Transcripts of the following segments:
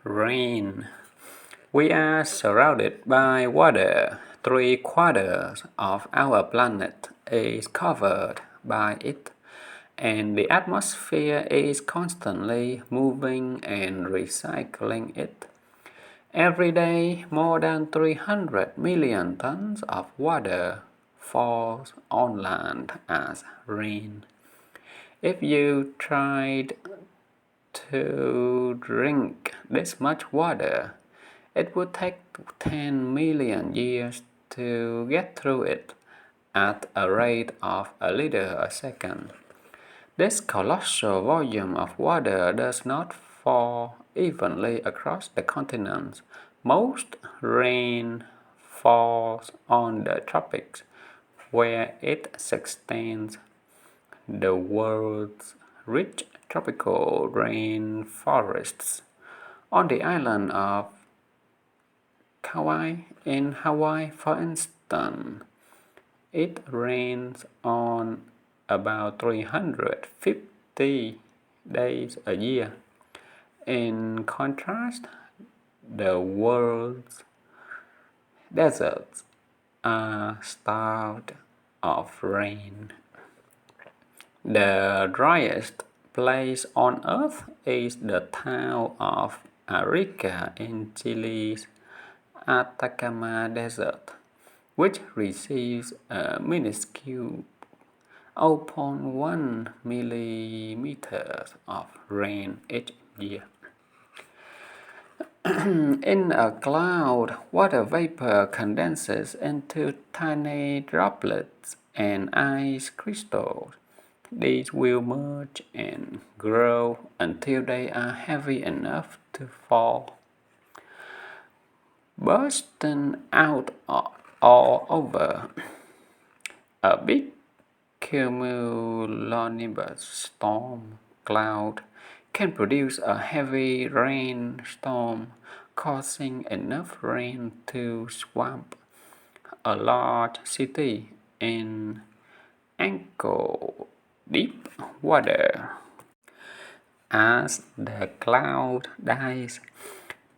Rain. We are surrounded by water. 3/4 of our planet is covered by it, and the atmosphere is constantly moving and recycling it. Every day, more than 300 million tons of water falls on land as rain. If you tried to drink this much water, it would take 10 million years to get through it at a rate of a liter a second. This colossal volume of water does not fall evenly across the continents. Most rain falls on the tropics, where it sustains the world's rich tropical rainforests. On the island of Kauai in Hawaii, for instance, it rains on about 350 days a year. In contrast, the world's deserts are starved of rain. The driest place on earth is the town of Arica in Chile's Atacama Desert, which receives a minuscule 0.1 millimeters of rain each year. In a cloud, water vapor condenses into tiny droplets and ice crystals. These will merge and grow until they are heavy enough to fall, bursting out all over. A big cumulonimbus storm cloud can produce a heavy rainstorm, causing enough rain to swamp a large city in ankle-deep water. As the cloud dies,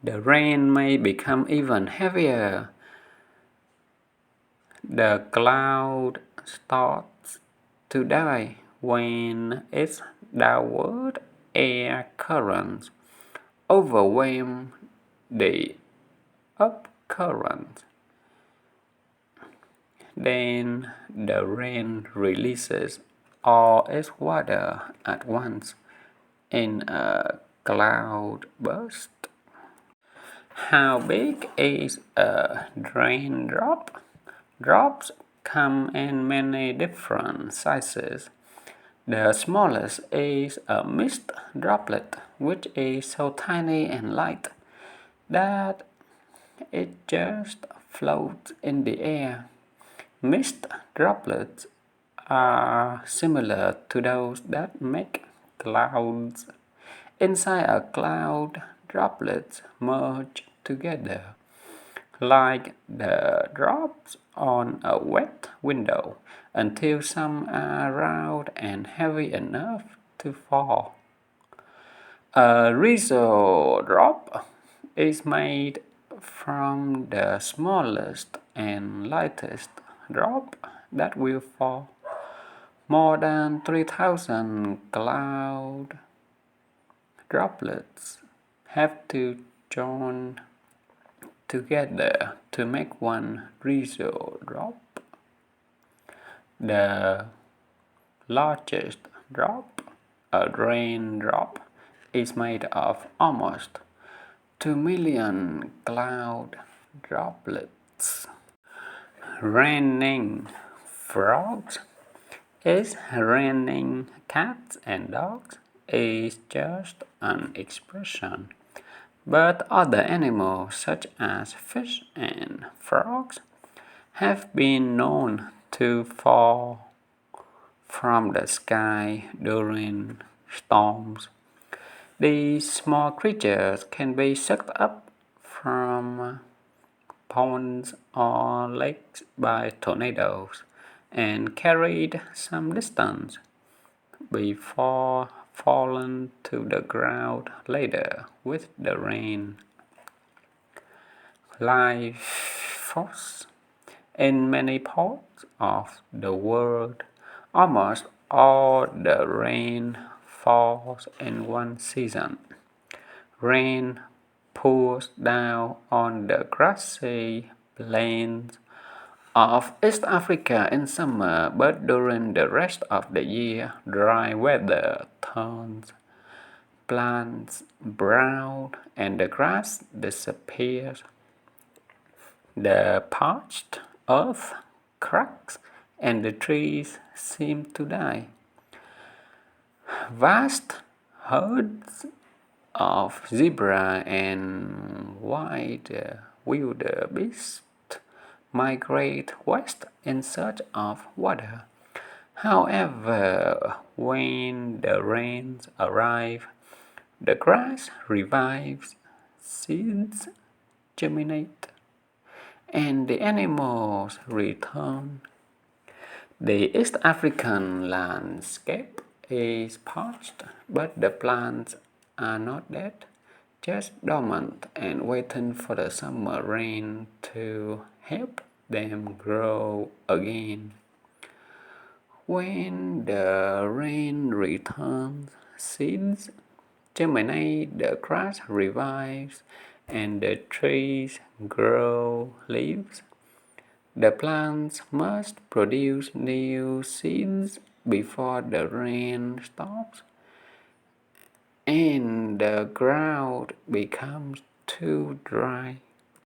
the rain may become even heavier. The cloud starts to die when its downward air currents overwhelm the up current. Then the rain releases all its water at once in a cloud burst. How big is a raindrop? Drops come in many different sizes. The smallest is a mist droplet, which is so tiny and light that it just floats in the air. Mist droplets are similar to those that make clouds. Inside a cloud, droplets merge together like the drops on a wet window until some are round and heavy enough to fall. A drizzle drop is made from the smallest and lightest drop that will fall. More than 3,000 cloud droplets have to join together to make one drizzle drop. The largest drop, a raindrop, is made of almost 2 million cloud droplets. Raining frogs is raining cats and dogs is just an expression. But other animals such as fish and frogs have been known to fall from the sky during storms. These small creatures can be sucked up from ponds or lakes by tornadoes and carried some distance before fallen to the ground later with the rain. Life force. In many parts of the world, almost all the rain falls in one season. Rain pours down on the grassy plains of East Africa in summer, but during the rest of the year, dry weather turns plants brown and the grass disappears. The parched earth cracks and the trees seem to die. Vast herds of zebra and white wildebeest migrate west in search of water. However, when the rains arrive, the grass revives, seeds germinate, and the animals return. The East African landscape is parched, but the plants are not dead, just dormant and waiting for the summer rain to help them grow again. When the rain returns, seeds germinate, the grass revives, and the trees grow leaves. The plants must produce new seeds before the rain stops and the ground becomes too dry.